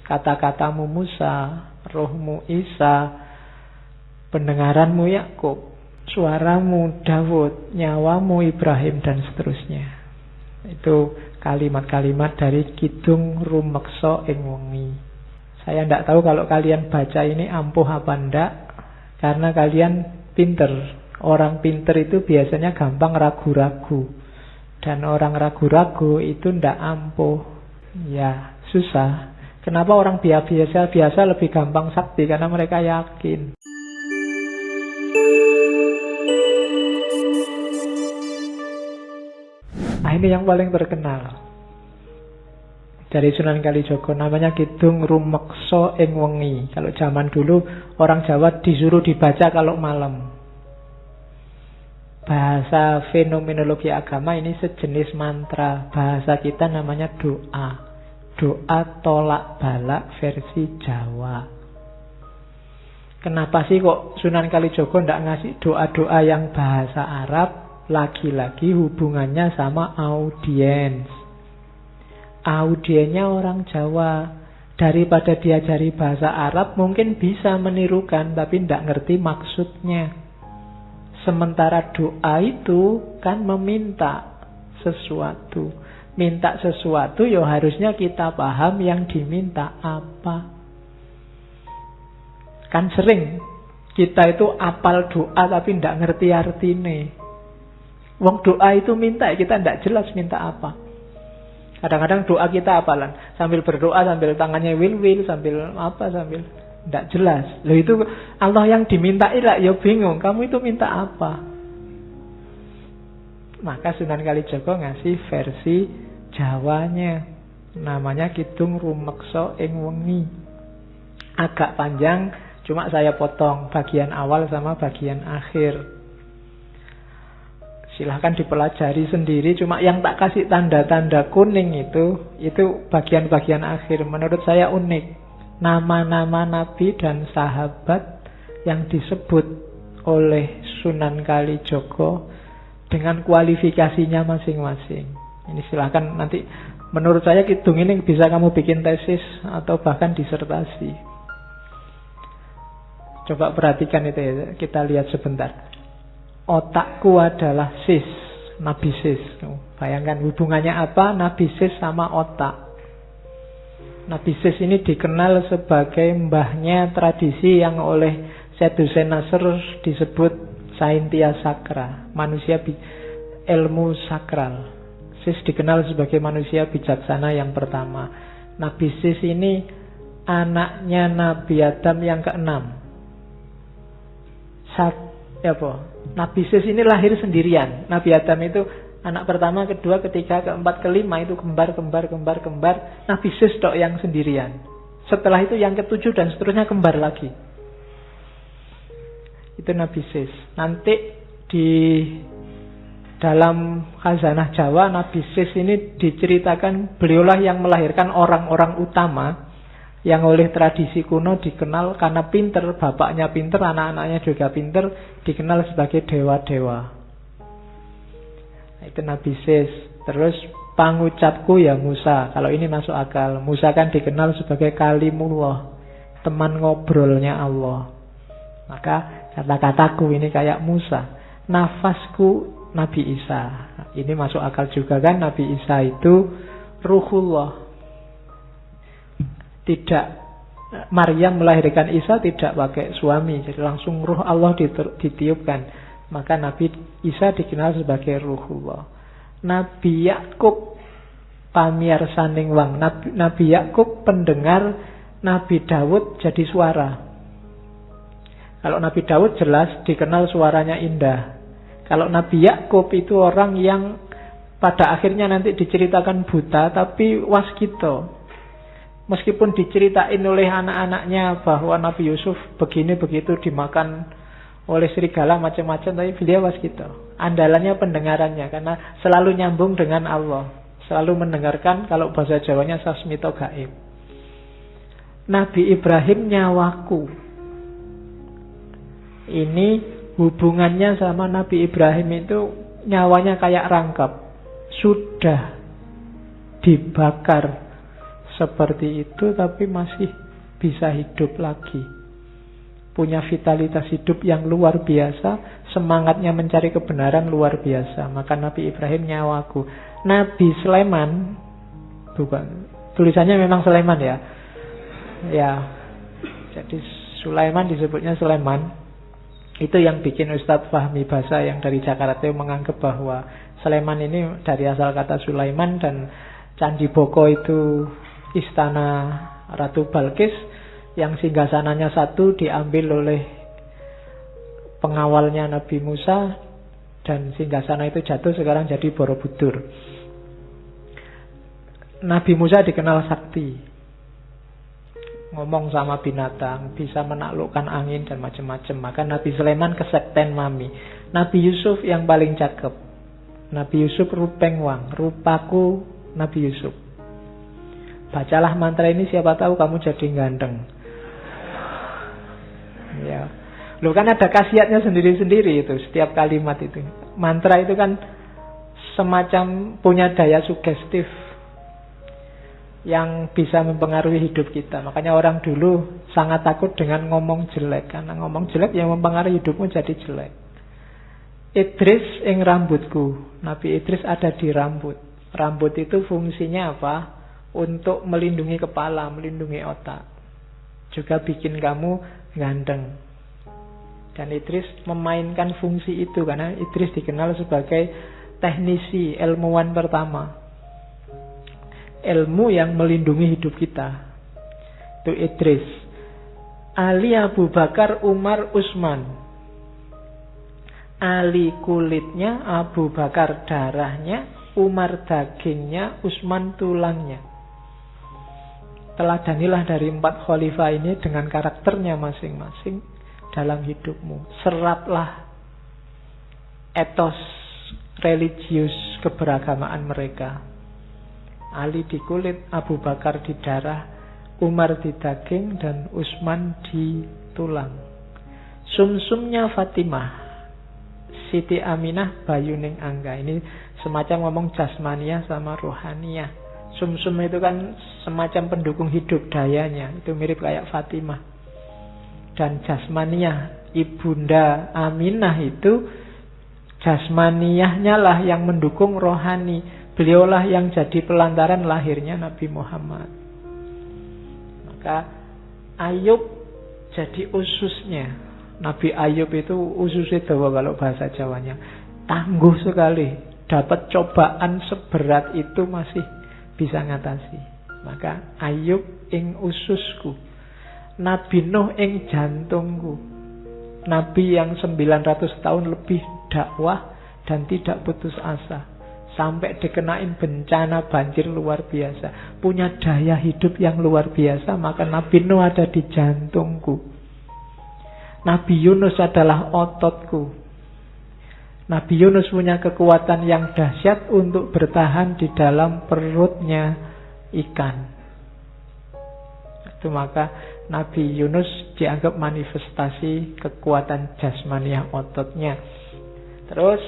kata-katamu Musa, rohmu Isa, pendengaranmu Yakub, suaramu Daud, nyawamu Ibrahim, dan seterusnya. Itu kalimat-kalimat dari Kidung Rumeksa ing Wengi. Saya tidak tahu kalau kalian baca ini ampuh apa enggak, karena kalian pinter. Orang pinter itu biasanya gampang ragu-ragu, dan orang ragu-ragu itu tidak ampuh. Ya, susah. Kenapa orang biasa-biasa lebih gampang sakti? Karena mereka yakin. Nah, ini yang paling terkenal dari Sunan Kalijaga, namanya Kidung Rumeksa ing Wengi. Kalau zaman dulu orang Jawa disuruh dibaca kalau malam. Bahasa fenomenologi agama ini sejenis mantra. Bahasa kita namanya doa. Doa tolak balak versi Jawa. Kenapa sih kok Sunan Kalijaga tidak ngasih doa-doa yang bahasa Arab? Lagi-lagi hubungannya sama audiens. Audiennya orang Jawa. Daripada diajari bahasa Arab mungkin bisa menirukan, tapi tidak ngerti maksudnya. Sementara doa itu kan meminta sesuatu. Minta sesuatu ya harusnya kita paham yang diminta apa. Kan sering kita itu apal doa tapi tidak ngerti artinya. Wong doa itu minta, kita tidak jelas minta apa. Kadang-kadang doa kita apalan, sambil berdoa, sambil tangannya wil-wil, sambil apa, sambil tidak jelas. Loh itu Allah yang dimintai lah, ya bingung, kamu itu minta apa? Maka Sunan Kalijaga ngasih versi Jawanya, namanya Kidung Rumeksa ing Wengi. Agak panjang, cuma saya potong bagian awal sama bagian akhir. Silahkan dipelajari sendiri. Cuma yang tak kasih tanda-tanda kuning itu bagian-bagian akhir. Menurut saya unik. Nama-nama nabi dan sahabat yang disebut oleh Sunan Kalijaga dengan kualifikasinya masing-masing. Ini silahkan nanti, menurut saya kidung ini bisa kamu bikin tesis atau bahkan disertasi. Coba perhatikan itu ya, kita lihat sebentar. Otakku adalah sis, Nabi Sis. Bayangkan hubungannya apa Nabi Sis sama otak. Nabi Sis ini dikenal sebagai mbahnya tradisi yang oleh Syed Hussein Nasr disebut Saintia Sakra, manusia ilmu sakral. Sis dikenal sebagai manusia bijaksana yang pertama. Nabi Sis ini anaknya Nabi Adam yang keenam. Nabi Sis ini lahir sendirian. Nabi Adam itu anak pertama, kedua, ketiga, keempat, kelima itu kembar. Nabi Sis tok yang sendirian. Setelah itu yang ketujuh dan seterusnya kembar lagi. Itu Nabi Sis. Nanti di dalam Khazanah Jawa, Nabi Sis ini diceritakan beliaulah yang melahirkan orang-orang utama yang oleh tradisi kuno dikenal karena pinter, bapaknya pinter, anak-anaknya juga pinter, dikenal sebagai dewa-dewa. Itu Nabi Sis. Terus pangucapku ya Musa. Kalau ini masuk akal. Musa kan dikenal sebagai kalimullah, teman ngobrolnya Allah. Maka kata-kataku ini kayak Musa. Nafasku Nabi Isa. Ini masuk akal juga kan, Nabi Isa itu ruhullah. Tidak, Maryam melahirkan Isa tidak pakai suami, jadi langsung ruh Allah ditiupkan. Maka Nabi Isa dikenal sebagai ruhullah. Nabi Yakub pamiarsaning wang. Nabi Yakub pendengar, Nabi Daud jadi suara. Kalau Nabi Daud jelas dikenal suaranya indah. Kalau Nabi Yakub itu orang yang pada akhirnya nanti diceritakan buta tapi waskito. Meskipun diceritain oleh anak-anaknya bahwa Nabi Yusuf begini begitu dimakan oleh serigala macam-macam, tapi beliau waskito. Andalannya pendengarannya karena selalu nyambung dengan Allah, selalu mendengarkan. Kalau bahasa Jawanya sasmito gaib. Nabi Ibrahim nyawaku. Ini hubungannya sama Nabi Ibrahim itu nyawanya kayak rangkap, sudah dibakar seperti itu tapi masih bisa hidup lagi. Punya vitalitas hidup yang luar biasa, semangatnya mencari kebenaran luar biasa. Maka Nabi Ibrahim nyawaku. Nabi Sulaiman, bukan, tulisannya memang Sulaiman ya. Ya, jadi Sulaiman disebutnya Sulaiman. Itu yang bikin Ustadz Fahmi Basa yang dari Jakarta itu menganggap bahwa Sulaiman ini dari asal kata Sulaiman, dan Candi Boko itu istana Ratu Balkis yang singgasananya satu diambil oleh pengawalnya Nabi Musa, dan singgasana itu jatuh sekarang jadi Borobudur. Nabi Musa dikenal sakti, ngomong sama binatang, bisa menaklukkan angin dan macam-macam. Maka Nabi Sulaiman kesekten mami. Nabi Yusuf yang paling cakep. Nabi Yusuf rupeng wang, rupaku Nabi Yusuf. Bacalah mantra ini, siapa tahu kamu jadi ganteng. Ya, lo kan ada khasiatnya sendiri-sendiri itu setiap kalimat itu. Mantra itu kan semacam punya daya sugestif yang bisa mempengaruhi hidup kita. Makanya orang dulu sangat takut dengan ngomong jelek, karena ngomong jelek yang mempengaruhi hidupmu jadi jelek. Idris ing rambutku. Nabi Idris ada di rambut. Rambut itu fungsinya apa? Untuk melindungi kepala, melindungi otak. Juga bikin kamu ganteng. Dan Idris memainkan fungsi itu, karena Idris dikenal sebagai teknisi, ilmuwan pertama. Ilmu yang melindungi hidup kita. Itu Idris. Ali Abu Bakar, Umar, Utsman. Ali kulitnya, Abu Bakar darahnya, Umar dagingnya, Utsman tulangnya. Teladanilah dari 4 khalifah ini dengan karakternya masing-masing dalam hidupmu. Seraplah etos religius keberagamaan mereka. Ali di kulit, Abu Bakar di darah, Umar di daging, dan Utsman di tulang. Sumsumnya Fatimah, Siti Aminah, Bayuning Angga. Ini semacam ngomong jasmaniah sama rohaniah. Sumsum itu kan semacam pendukung hidup dayanya. Itu mirip kayak Fatimah. Dan jasmaniah, Ibunda Aminah itu jasmaniahnya lah yang mendukung rohani. Beliaulah yang jadi pelantaran lahirnya Nabi Muhammad. Maka Ayub jadi ususnya. Nabi Ayub itu ususnya dawa kalau bahasa Jawanya. Tangguh sekali. Dapat cobaan seberat itu masih bisa ngatasi. Maka Ayub ing ususku, Nabi Nuh ing jantungku. Nabi yang 900 tahun lebih dakwah dan tidak putus asa, sampai dikenain bencana banjir luar biasa, punya daya hidup yang luar biasa. Maka Nabi Nuh ada di jantungku. Nabi Yunus adalah ototku. Nabi Yunus punya kekuatan yang dahsyat untuk bertahan di dalam perutnya ikan. Itu maka Nabi Yunus dianggap manifestasi kekuatan jasmaniah ototnya. Terus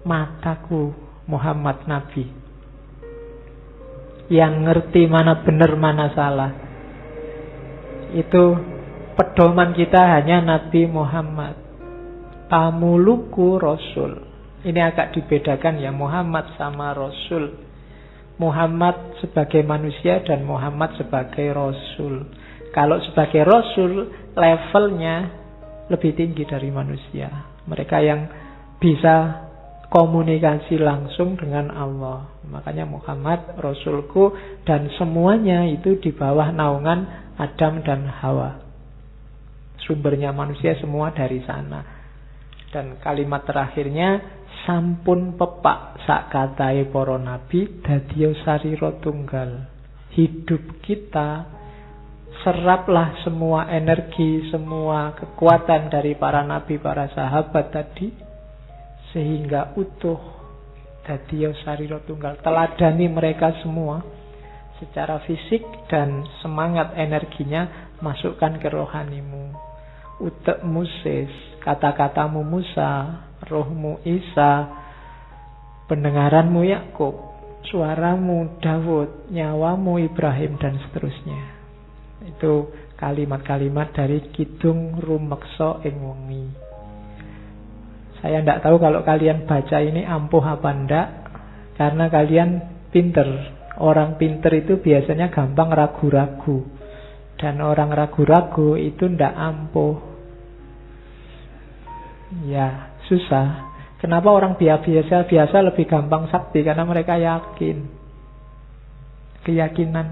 mataku Muhammad Nabi, yang ngerti mana benar mana salah. Itu pedoman kita hanya Nabi Muhammad. Pamuluku Rasul. Ini agak dibedakan ya, Muhammad sama Rasul. Muhammad sebagai manusia dan Muhammad sebagai Rasul. Kalau sebagai Rasul, levelnya lebih tinggi dari manusia. Mereka yang bisa komunikasi langsung dengan Allah. Makanya Muhammad Rasulku, dan semuanya itu di bawah naungan Adam dan Hawa. Sumbernya manusia semua dari sana. Dan kalimat terakhirnya, sampun pepak sak katai para nabi dadiya sarira tunggal. Hidup kita, seraplah semua energi, semua kekuatan dari para nabi, para sahabat tadi, sehingga utuh dadiya sarira tunggal. Teladani mereka semua secara fisik, dan semangat energinya masukkan ke rohanimu. Utekmu Sis, kata-katamu Musa, rohmu Isa, pendengaranmu Yakub, suaramu Daud, nyawamu Ibrahim, dan seterusnya. Itu kalimat-kalimat dari Kidung Rumeksa ing Wengi. Saya tidak tahu kalau kalian baca ini ampuh apa enggak, karena kalian pinter. Orang pinter itu biasanya gampang ragu-ragu, dan orang ragu-ragu itu tidak ampuh. Ya, susah. Kenapa orang biasa lebih gampang sakti? Karena mereka yakin. Keyakinan.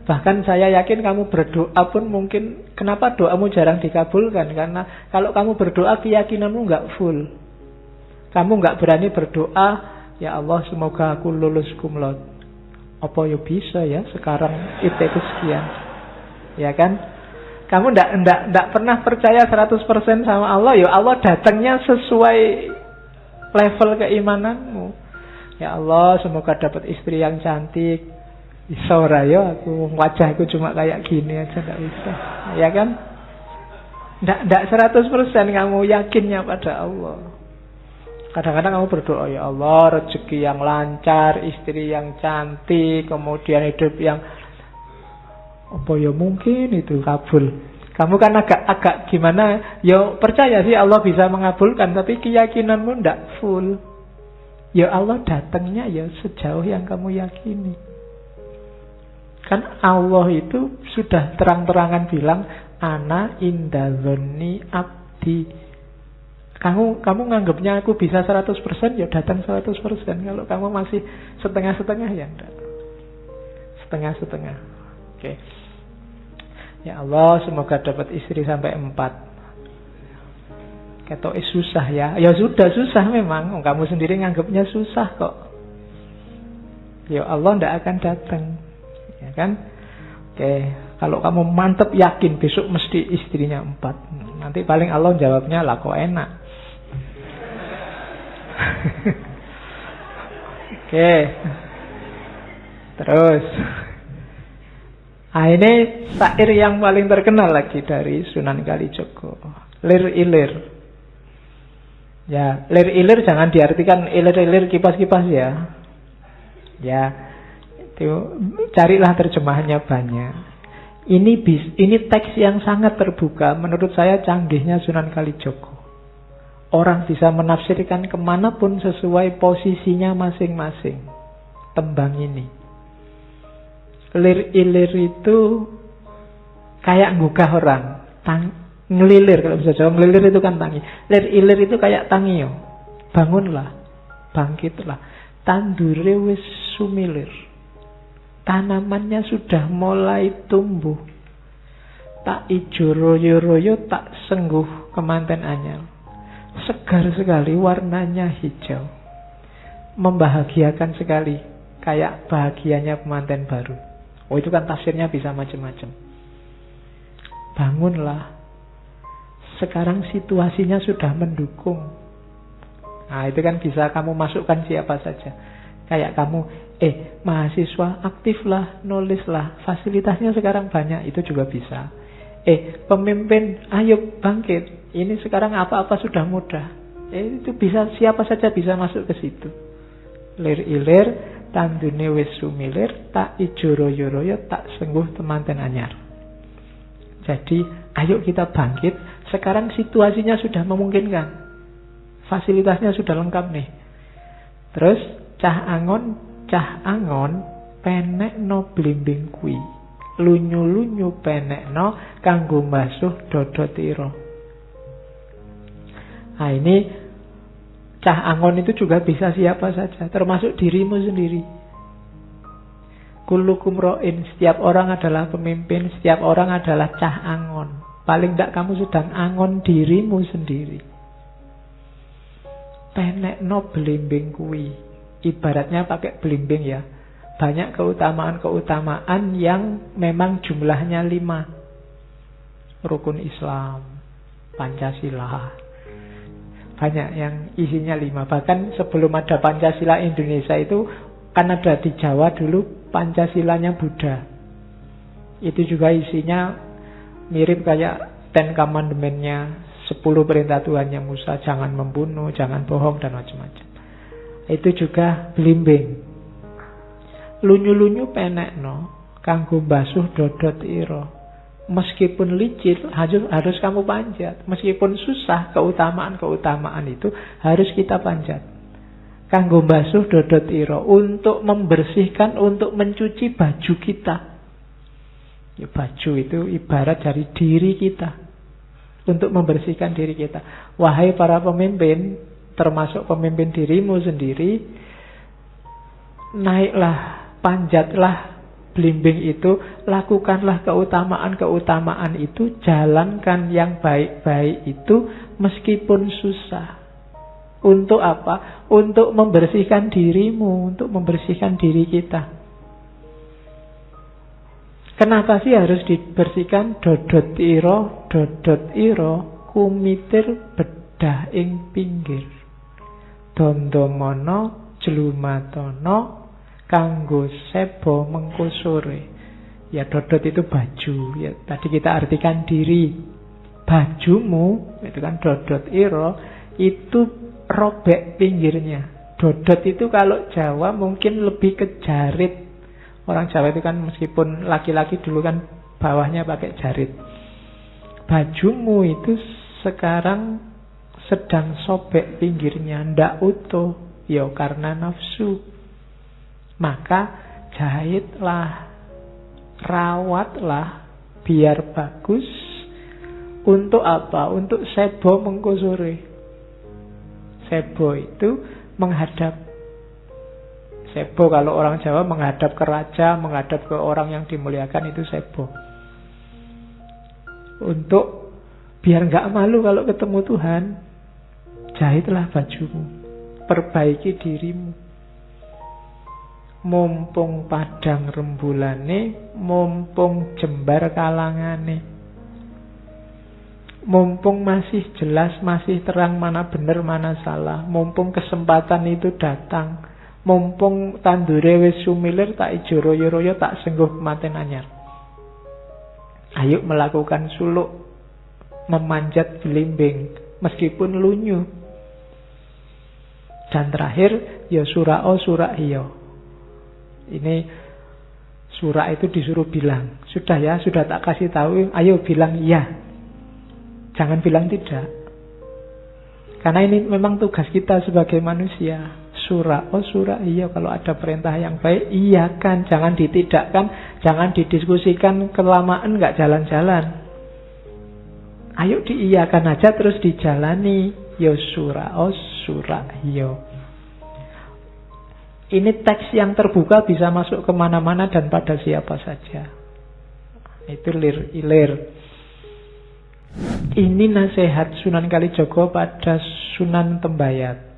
Bahkan saya yakin kamu berdoa pun mungkin, kenapa doamu jarang dikabulkan? Karena kalau kamu berdoa keyakinanmu nggak full. Kamu nggak berani berdoa, ya Allah semoga aku lulus kumlot. Apa ya bisa ya sekarang IPK sekian. Ya kan? Kamu ndak pernah percaya 100% sama Allah, ya Allah datangnya sesuai level keimananmu. Ya Allah semoga dapat istri yang cantik. Bisa ora ya aku wajahku cuma kayak gini aja ndak bisa. Ya kan? Ndak 100% kamu yakinnya pada Allah. Kadang-kadang kamu berdoa, ya Allah rezeki yang lancar, istri yang cantik, kemudian hidup yang apa ya mungkin itu kabul. Kamu kan agak gimana, ya percaya sih Allah bisa mengabulkan, tapi keyakinanmu ndak full. Ya Allah datangnya ya sejauh yang kamu yakini. Kan Allah itu sudah terang-terangan bilang, ana inda dzanni abdi. Kamu nganggapnya aku bisa 100%, ya datang 100%. Kalau kamu masih setengah-setengah, ya enggak. Setengah-setengah. Oke. Ya Allah, semoga dapat istri sampai 4. Ketok susah ya. Ya sudah susah memang. Kamu sendiri nganggapnya susah kok. Ya Allah enggak akan datang. Ya kan? Oke. Kalau kamu mantep yakin besok mesti istrinya 4. Nanti paling Allah jawabnya lah kok enak. Oke. Terus ini syair yang paling terkenal lagi dari Sunan Kalijogo, Lir Ilir. Ya, lir ilir jangan diartikan ilir-ilir kipas-kipas ya. Ya, itu carilah terjemahannya banyak. Ini teks yang sangat terbuka. Menurut saya canggihnya Sunan Kalijogo. Orang bisa menafsirkan kemanapun sesuai posisinya masing-masing tembang ini. Lir ilir itu kayak nggugah orang, ngelilir kalau bisa Jawa. Ngelilir itu kan tangi. Lir ilir itu kayak tangio. Bangunlah, bangkitlah. Tandure wis sumilir. Tanamannya sudah mulai tumbuh. Tak ijo royo-royo, tak sengguh kemanten anyar. Segar sekali, warnanya hijau. Membahagiakan sekali, kayak bahagianya pengantin baru. Oh, itu kan tafsirnya bisa macam-macam. Bangunlah. Sekarang situasinya sudah mendukung. Nah, itu kan bisa kamu masukkan siapa saja. Kayak kamu, mahasiswa aktiflah, nulislah. Fasilitasnya sekarang banyak, itu juga bisa. Pemimpin, ayo bangkit. Ini sekarang apa-apa sudah mudah. Itu bisa, siapa saja bisa masuk ke situ. Lir ilir, tandune wis sumilir, tak ijo royo-royo, tak sengguh temanten anyar. Jadi, ayo kita bangkit. Sekarang situasinya sudah memungkinkan. Fasilitasnya sudah lengkap nih. Terus, cah angon, penek no blimbing kui. Lunyu-lunyu penek no, kanggo mbasuh dodo tiro. Nah ini cah angon itu juga bisa siapa saja, termasuk dirimu sendiri. Kullukum ro'in, setiap orang adalah pemimpin, setiap orang adalah cah angon. Paling tidak kamu sedang angon dirimu sendiri. Penek no belimbing kui. Ibaratnya pakai belimbing ya. Banyak keutamaan-keutamaan yang memang jumlahnya 5. Rukun Islam, Pancasila. Banyak yang isinya 5. Bahkan sebelum ada Pancasila Indonesia itu kan ada di Jawa dulu Pancasilanya Buddha. Itu juga isinya mirip kayak Ten Commandment-nya, 10 perintah Tuhannya Musa, jangan membunuh, jangan bohong dan macam-macam. Itu juga belimbing. Lunyu-lunyu penekno kanggo basuh dodot ira. Meskipun licin harus kamu panjat. Meskipun susah, keutamaan itu harus kita panjat. Kanggo basuh dodot ira, untuk membersihkan, untuk mencuci baju kita. Ya, baju itu ibarat dari diri kita, untuk membersihkan diri kita. Wahai para pemimpin, termasuk pemimpin dirimu sendiri, naiklah, panjatlah blimbing itu, lakukanlah keutamaan-keutamaan itu, jalankan yang baik-baik itu meskipun susah. Untuk apa? Untuk membersihkan dirimu, untuk membersihkan diri kita. Kenapa sih harus dibersihkan? Dodot ira kumitir bedah ing pinggir. Dondomono jlumatono kanggo sebo mengko sore. Ya, dodot itu baju. Ya, tadi kita artikan diri. Bajumu itu kan dodot ira, itu robek pinggirnya. Dodot itu kalau Jawa mungkin lebih ke jarit. Orang Jawa itu kan meskipun laki-laki dulu kan bawahnya pakai jarit. Bajumu itu sekarang sedang sobek pinggirnya, ndak utuh. Ya karena nafsu. Maka jahitlah, rawatlah biar bagus. Untuk apa? Untuk sebo mengko sore. Sebo itu menghadap. Sebo kalau orang Jawa menghadap ke raja, menghadap ke orang yang dimuliakan, itu sebo. Untuk biar nggak malu kalau ketemu Tuhan, jahitlah bajumu, perbaiki dirimu. Mumpung padang rembulane, mumpung jembar kalangane, mumpung masih jelas, masih terang mana benar mana salah, mumpung kesempatan itu datang, mumpung tandure wis sumilir, tak ijo royo-royo, tak sengguh maten anyar. Ayo melakukan suluk, memanjat blimbing meskipun lunyu. Dan terakhir, ya sura'o sura'iyo. Ini surah itu disuruh bilang, sudah ya, sudah tak kasih tahu, ayo bilang iya. Jangan bilang tidak. Karena ini memang tugas kita sebagai manusia. Surah, oh surah, iya, kalau ada perintah yang baik, iya kan, jangan ditidakkan, jangan didiskusikan kelamaan, nggak jalan-jalan. Ayo diiyakan aja terus dijalani. Yo surah, oh surah, yo. Ini teks yang terbuka, bisa masuk kemana-mana dan pada siapa saja. Itu lir-ilir. Ini nasihat Sunan Kalijaga pada Sunan Tembayat.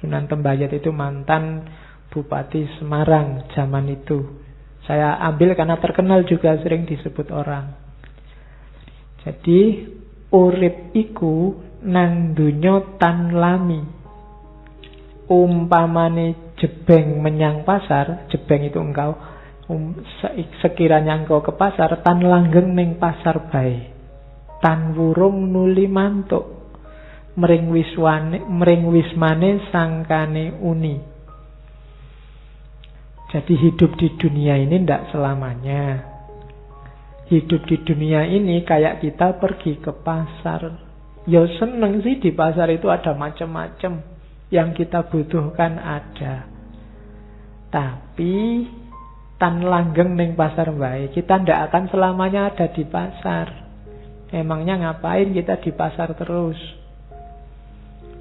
Sunan Tembayat itu mantan Bupati Semarang zaman itu. Saya ambil karena terkenal juga, sering disebut orang. Jadi urip iku nang donya tan lami. Umpamane jebeng menyang pasar, jebeng itu engkau, sekiranya engkau ke pasar, tan langgeng ning pasar bae. Tan wurung nuli mantuk. Mring wismane sangkane uni. Jadi hidup di dunia ini tidak selamanya. Hidup di dunia ini kayak kita pergi ke pasar. Ya seneng sih, di pasar itu ada macam-macam. Yang kita butuhkan ada. Tapi tan langgeng ning pasar bae. Kita tidak akan selamanya ada di pasar. Emangnya ngapain kita di pasar terus?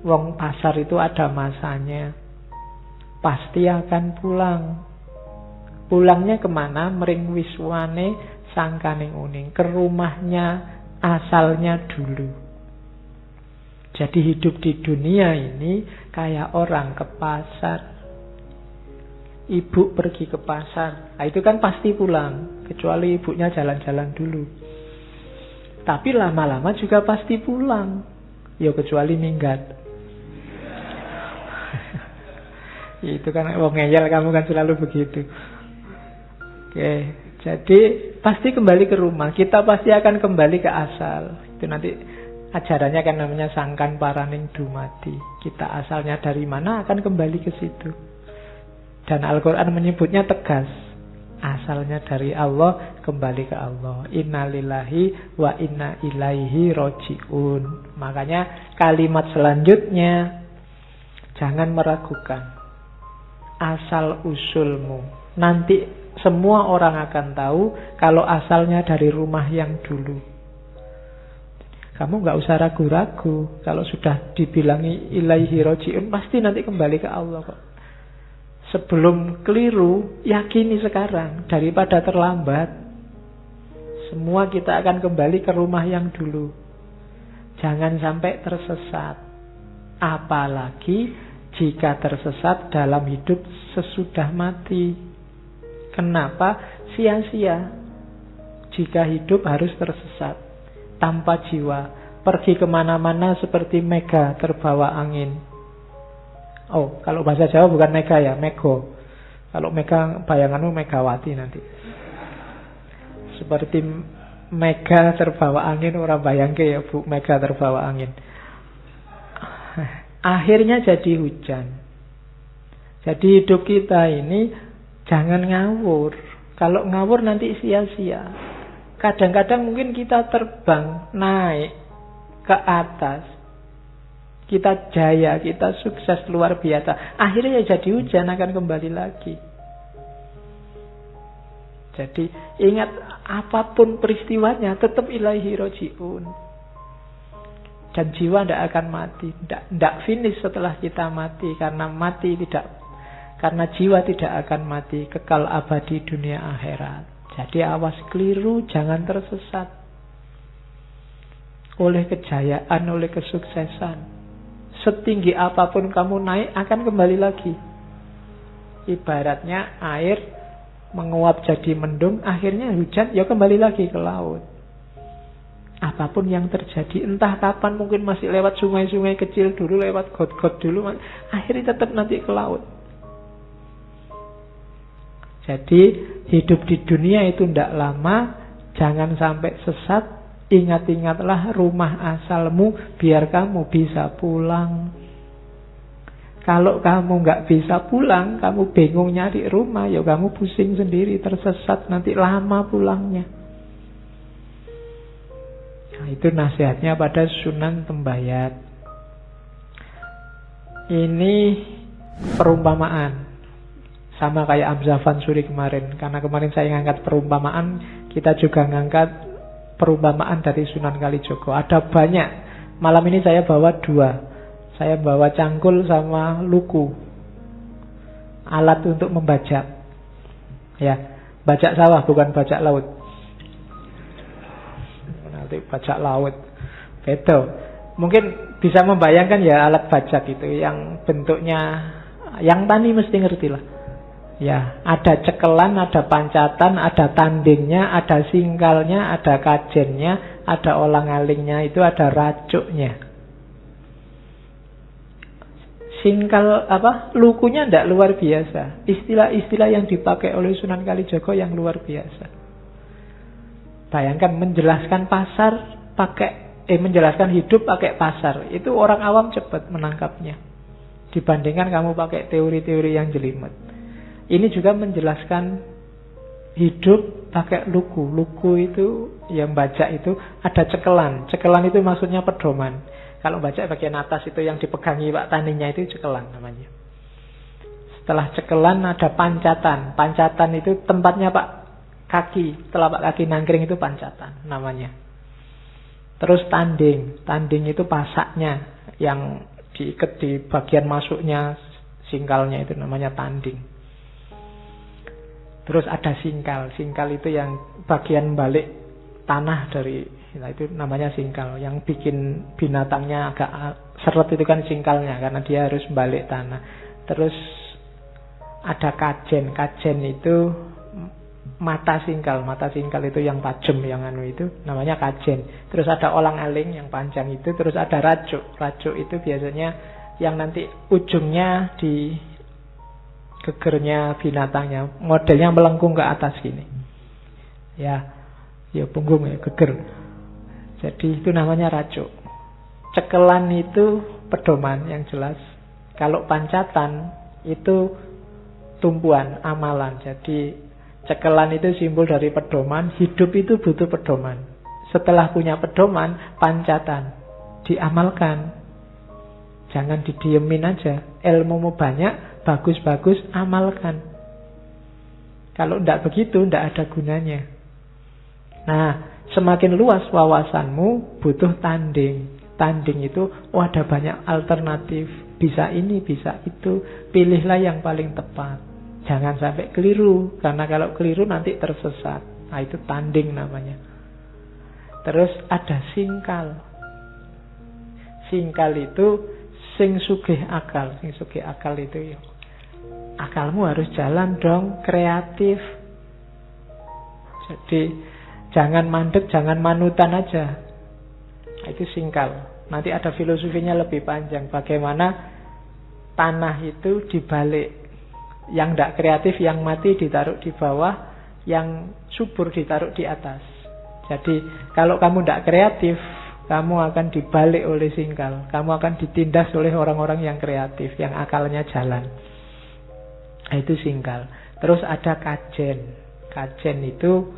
Wong pasar itu ada masanya. Pasti akan pulang. Pulangnya kemana? Mring wiswane sangkaning uning. Ke rumahnya asalnya dulu. Jadi hidup di dunia ini kayak orang ke pasar. Ibu pergi ke pasar, nah, itu kan pasti pulang. Kecuali ibunya jalan-jalan dulu. Tapi lama-lama juga pasti pulang. Ya kecuali minggat. Itu kan wong ngeyel, kamu kan selalu begitu. Oke, jadi pasti kembali ke rumah. Kita pasti akan kembali ke asal. Itu nanti ajarannya kan namanya sangkan paraning dumadi. Kita asalnya dari mana akan kembali ke situ. Dan Al-Quran menyebutnya tegas. Asalnya dari Allah, kembali ke Allah. Inna lillahi wa inna ilaihi roji'un. Makanya kalimat selanjutnya, jangan meragukan asal usulmu. Nanti semua orang akan tahu kalau asalnya dari rumah yang dulu. Kamu nggak usah ragu-ragu. Kalau sudah dibilangi ilaihi roji'un, pasti nanti kembali ke Allah kok. Sebelum keliru, yakini sekarang daripada terlambat. Semua kita akan kembali ke rumah yang dulu. Jangan sampai tersesat. Apalagi jika tersesat dalam hidup sesudah mati. Kenapa? Sia-sia jika hidup harus tersesat tanpa jiwa, pergi kemana-mana seperti mega terbawa angin. Oh, kalau bahasa Jawa bukan mega ya, mego. Kalau mega, bayanganmu Megawati nanti. Seperti mega terbawa angin, orang bayangke ya Bu, mega terbawa angin. Akhirnya jadi hujan. Jadi hidup kita ini jangan ngawur. Kalau ngawur nanti sia-sia. Kadang-kadang mungkin kita terbang, naik ke atas. Kita jaya, kita sukses luar biasa. Akhirnya ya jadi hujan, akan kembali lagi. Jadi ingat, apapun peristiwanya tetap ilaihi roji'un. Dan jiwa tidak akan mati, tidak finish setelah kita mati. Karena jiwa tidak akan mati, kekal abadi dunia akhirat. Jadi awas keliru, jangan tersesat oleh kejayaan, oleh kesuksesan. Setinggi apapun kamu naik, akan kembali lagi. Ibaratnya air menguap jadi mendung, akhirnya hujan, ya kembali lagi ke laut. Apapun yang terjadi, entah kapan, mungkin masih lewat sungai-sungai kecil dulu, lewat got-got dulu, akhirnya tetap nanti ke laut. Jadi hidup di dunia itu tidak lama. Jangan sampai sesat. Ingat-ingatlah rumah asalmu, biar kamu bisa pulang. Kalau kamu nggak bisa pulang, kamu bingung nyari rumah, ya kamu pusing sendiri, tersesat, nanti lama pulangnya. Nah, itu nasihatnya pada Sunan Tembayat. Ini perumpamaan. Sama kayak Hamzah Fansuri kemarin. Karena kemarin saya ngangkat perumpamaan, kita juga ngangkat perumpamaan dari Sunan Kalijogo. Ada banyak. Malam ini saya bawa 2. Saya bawa cangkul sama luku. Alat untuk membajak. Ya, bajak sawah bukan bajak laut. Nanti bajak laut. Beda. Mungkin bisa membayangkan ya alat bajak itu yang bentuknya, yang tani mesti ngerti lah. Ya, ada cekelan, ada pancatan, ada tandingnya, ada singkalnya, ada kajennya, ada olang-alingnya, itu ada racuknya. Singkal lukunya tidak luar biasa. Istilah-istilah yang dipakai oleh Sunan Kalijogo yang luar biasa. Bayangkan menjelaskan pasar menjelaskan hidup pakai pasar. Itu orang awam cepat menangkapnya. Dibandingkan kamu pakai teori-teori yang jelimet. Ini juga menjelaskan hidup pakai luku. Luku itu, yang bajak itu ada cekelan. Cekelan itu maksudnya pedoman. Kalau bajak bagian atas itu yang dipegangi Pak Taninya itu cekelan namanya. Setelah cekelan ada pancatan. Pancatan itu tempatnya Pak kaki. Telapak kaki nangkring itu pancatan namanya. Terus tanding. Tanding itu pasaknya yang diikat di bagian masuknya singkalnya, itu namanya tanding. Terus ada singkal. Singkal itu yang bagian balik tanah dari, itu namanya singkal. Yang bikin binatangnya agak seret itu kan singkalnya, karena dia harus balik tanah. Terus ada kajen. Kajen itu mata singkal. Mata singkal itu yang tajam, yang itu namanya kajen. Terus ada olang-aling yang panjang itu. Terus ada racuk. Racuk itu biasanya yang nanti ujungnya di gegernya binatangnya, modelnya melengkung ke atas gini. Ya punggung ya, geger. Jadi itu namanya racuk. Cekelan itu pedoman yang jelas. Kalau pancatan itu tumpuan amalan. Jadi cekelan itu simbol dari pedoman. Hidup itu butuh pedoman. Setelah punya pedoman, pancatan, diamalkan. Jangan didiemin aja. Ilmumu banyak, bagus-bagus, amalkan. Kalau tidak begitu, tidak ada gunanya. Nah, semakin luas wawasanmu, butuh tanding. Tanding itu, ada banyak alternatif. Bisa ini, bisa itu. Pilihlah yang paling tepat. Jangan sampai keliru. Karena kalau keliru nanti tersesat. Nah, itu tanding namanya. Terus ada singkal. Singkal itu sing sugih akal. Sing sugih akal itu ya. Akalmu harus jalan dong, kreatif. Jadi jangan mandek, jangan manutan aja. Itu singkal. Nanti ada filosofinya lebih panjang. Bagaimana tanah itu dibalik. Yang tidak kreatif, yang mati ditaruh di bawah, yang subur ditaruh di atas. Jadi kalau kamu tidak kreatif, kamu akan dibalik oleh singkal. Kamu akan ditindas oleh orang-orang yang kreatif, yang akalnya jalan. Itu singkal. Terus ada kajen. Kajen itu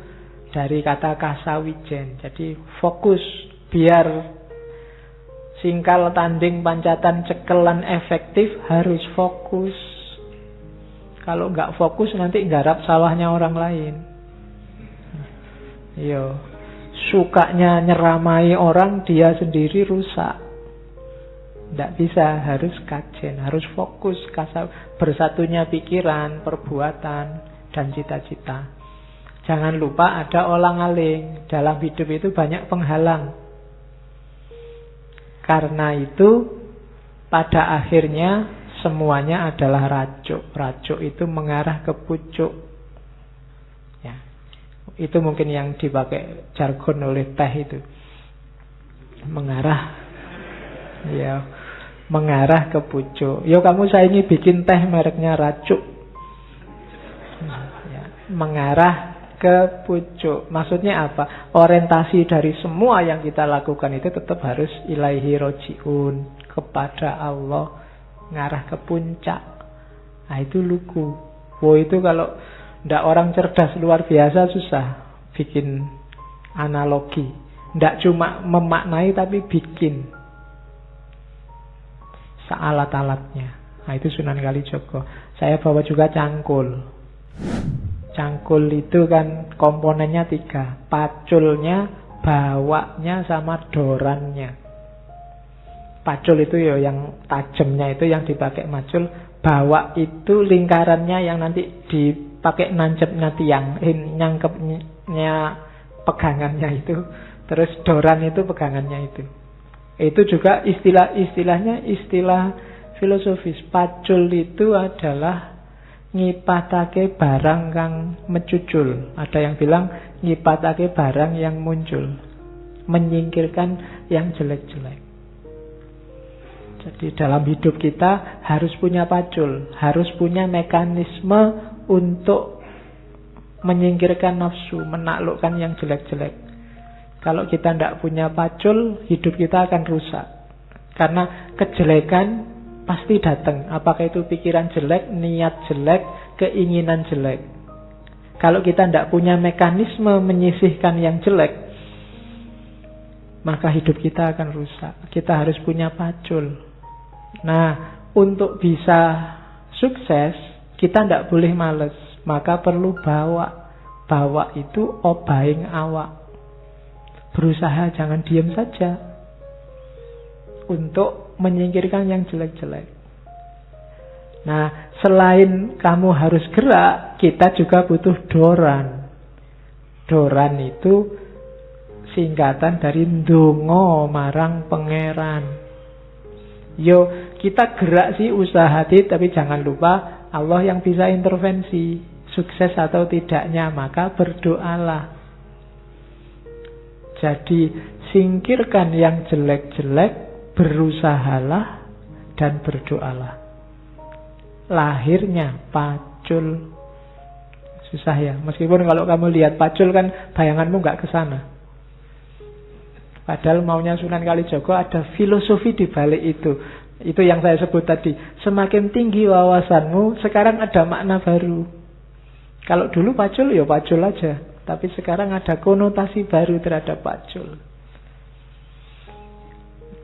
dari kata kasawijen. Jadi fokus. Biar singkal, tanding, pancatan, cekelan efektif, harus fokus. Kalau nggak fokus nanti garap sawahnya orang lain. Yo, sukanya nyeramai orang, dia sendiri rusak. Tidak bisa, harus kajen, harus fokus, bersatunya pikiran, perbuatan, dan cita-cita. Jangan lupa ada olang-aling. Dalam hidup itu banyak penghalang. Karena itu pada akhirnya semuanya adalah racuk. Racuk itu mengarah ke pucuk. Ya. Itu mungkin yang dipakai jargon oleh teh itu. Mengarah. Ya, mengarah ke pucuk. Yo kamu saya ini bikin teh mereknya racuk. Ya, mengarah ke pucuk. Maksudnya apa? Orientasi dari semua yang kita lakukan itu tetap harus ilaihi roji'un, kepada Allah, ngarah ke puncak. Nah itu lugu. Itu kalau ndak orang cerdas luar biasa susah bikin analogi. Ndak cuma memaknai tapi bikin sealat-alatnya. Nah itu Sunan Kalijaga. Saya bawa juga cangkul. Cangkul itu kan komponennya 3. Paculnya, bawaknya, sama dorannya. Pacul itu ya yang tajamnya itu yang dipakai macul. Bawak itu lingkarannya yang nanti dipakai nancepnya tiang. Nyangkepnya pegangannya itu. Terus doran itu pegangannya itu. Itu juga istilahnya istilah filosofis. Pacul itu adalah ngipatake barang kang mecucul. Ada yang bilang ngipatake barang yang muncul, menyingkirkan yang jelek-jelek. Jadi dalam hidup kita harus punya pacul, harus punya mekanisme untuk menyingkirkan nafsu, menaklukkan yang jelek-jelek. Kalau kita tidak punya pacul, hidup kita akan rusak. Karena kejelekan pasti datang. Apakah itu pikiran jelek, niat jelek, keinginan jelek. Kalau kita tidak punya mekanisme menyisihkan yang jelek, maka hidup kita akan rusak. Kita harus punya pacul. Nah, untuk bisa sukses, kita tidak boleh males. Maka perlu bawa. Bawa itu obaing awak. Berusaha jangan diam saja untuk menyingkirkan yang jelek-jelek. Nah, selain kamu harus gerak, kita juga butuh doran. Doran itu singkatan dari ndonga marang pangeran. Yo, kita gerak sih usaha tapi jangan lupa Allah yang bisa intervensi sukses atau tidaknya, maka berdoalah. Jadi singkirkan yang jelek-jelek, berusahalah dan berdoalah. Lahirnya pacul. Susah ya. Meskipun kalau kamu lihat pacul kan bayanganmu nggak ke sana. Padahal maunya Sunan Kalijaga ada filosofi di balik itu. Itu yang saya sebut tadi. Semakin tinggi wawasanmu, sekarang ada makna baru. Kalau dulu pacul, ya pacul aja. Tapi sekarang ada konotasi baru terhadap pacul.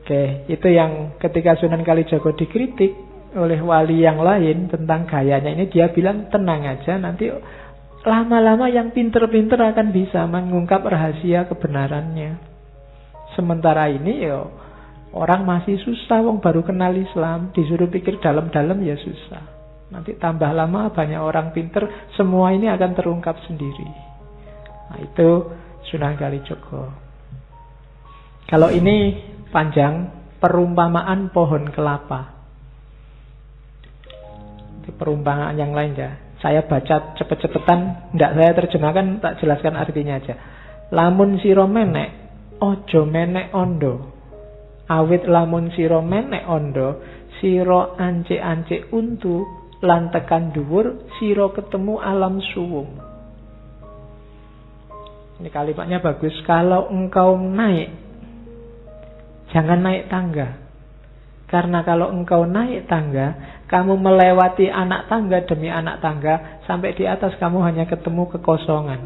Oke, itu yang ketika Sunan Kalijaga dikritik oleh wali yang lain tentang gayanya ini, dia bilang tenang aja, nanti lama-lama yang pinter-pinter akan bisa mengungkap rahasia kebenarannya. Sementara ini ya orang masih susah, wong baru kenal Islam, disuruh pikir dalam-dalam ya susah. Nanti tambah lama banyak orang pinter, semua ini akan terungkap sendiri. Nah, itu Sunan Kalijaga. Kalau ini panjang, perumpamaan pohon kelapa. Itu perumpamaan yang lain ya. Saya baca cepet-cepetan, tidak saya terjemahkan, tak jelaskan artinya aja. Lamun siro menek, ojo menek ondo. Awit lamun siro menek ondo, siro ance-ance untu, lan tekan dhuwur, siro ketemu alam suwung. Ini kalimatnya bagus. Kalau engkau naik, jangan naik tangga. Karena kalau engkau naik tangga, kamu melewati anak tangga demi anak tangga, sampai di atas kamu hanya ketemu kekosongan.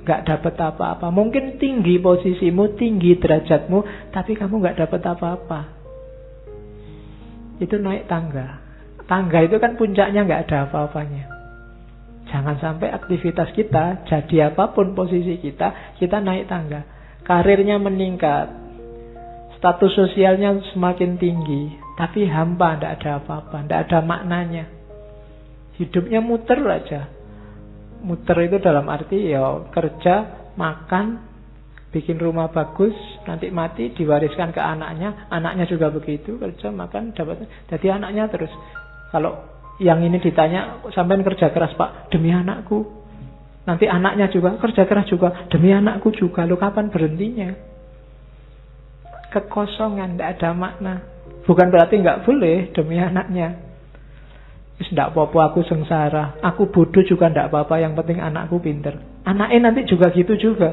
Gak dapat apa-apa. Mungkin tinggi posisimu, tinggi derajatmu, tapi kamu gak dapat apa-apa. Itu naik tangga. Tangga itu kan puncaknya gak ada apa-apanya. Jangan sampai aktivitas kita, jadi apapun posisi kita naik tangga. Karirnya meningkat, status sosialnya semakin tinggi, tapi hampa, tidak ada apa-apa, tidak ada maknanya. Hidupnya muter aja. Muter itu dalam arti ya kerja, makan, bikin rumah bagus, nanti mati diwariskan ke anaknya, anaknya juga begitu, kerja, makan, dapat. Jadi anaknya terus. Kalau yang ini ditanya, sampean kerja keras Pak, demi anakku. Nanti anaknya juga kerja keras juga, demi anakku juga. Lu kapan berhentinya? Kekosongan, tidak ada makna. Bukan berarti nggak boleh demi anaknya. Tidak apa-apa aku sengsara, aku bodoh juga tidak apa-apa, yang penting anakku pinter. Anaknya nanti juga gitu juga.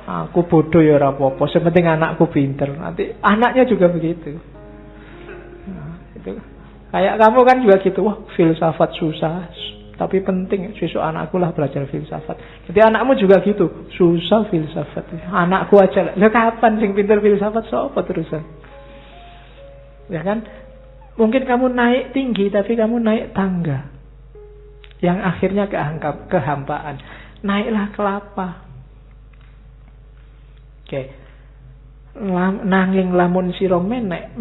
Aku bodoh ya ora apa-apa, sepenting anakku pinter. Nanti anaknya juga begitu. Nah, itu. Kayak kamu kan juga gitu, wah filsafat susah, tapi penting, besok anakku lah belajar filsafat. Jadi anakmu juga gitu, susah filsafat. Anakku aja lah. Lah kapan sing pinter filsafat sapa terusan? Ya kan? Mungkin kamu naik tinggi, tapi kamu naik tangga yang akhirnya kehampaan. Naiklah kelapa. Oke. Nanging lamun sira menek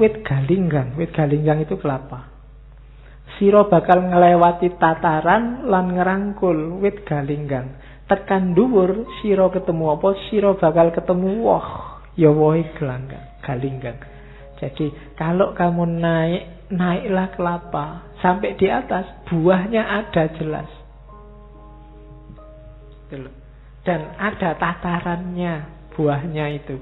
wit galinggang. Wit galinggang itu kelapa. Sira bakal ngelewati tataran lan ngerangkul wit galinggang. Tekan dhuwur sira ketemu apa? Sira bakal ketemu woh. Ya wohe galinggang. Jadi kalau kamu naiklah kelapa sampai di atas, buahnya ada jelas. Dan ada tatarannya buahnya itu.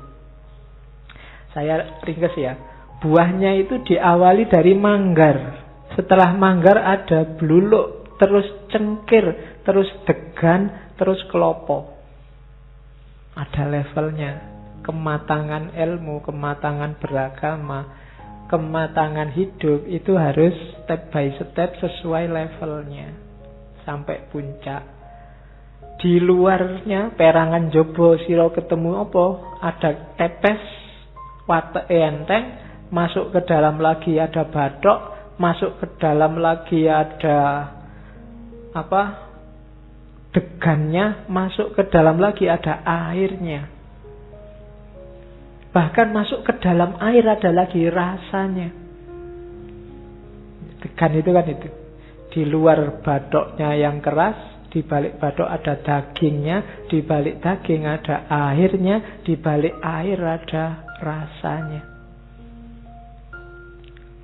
Saya ringkas ya. Buahnya itu diawali dari manggar. Setelah manggar ada bluluk, terus cengkir, terus degan, terus kelopo. Ada levelnya. Kematangan ilmu, kematangan beragama, kematangan hidup itu harus step by step sesuai levelnya sampai puncak. Di luarnya perangan jobo siro ketemu apa? Ada tepes, wateke enteng, masuk ke dalam lagi ada bathok, masuk ke dalam lagi ada apa? Degannya, masuk ke dalam lagi ada airnya. Bahkan masuk ke dalam air ada lagi rasanya. Degan itu kan itu. Di luar bathoknya yang keras, di balik bathok ada dagingnya, di balik daging ada airnya, di balik air ada rasanya.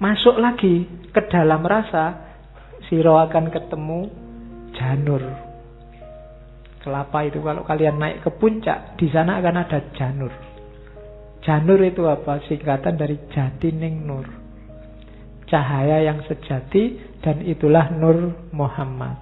Masuk lagi ke dalam rasa, siro akan ketemu janur. Kelapa itu kalau kalian naik ke puncak, di sana akan ada janur. Janur itu apa? Singkatan dari Jati Ning Nur. Cahaya yang sejati, dan itulah Nur Muhammad.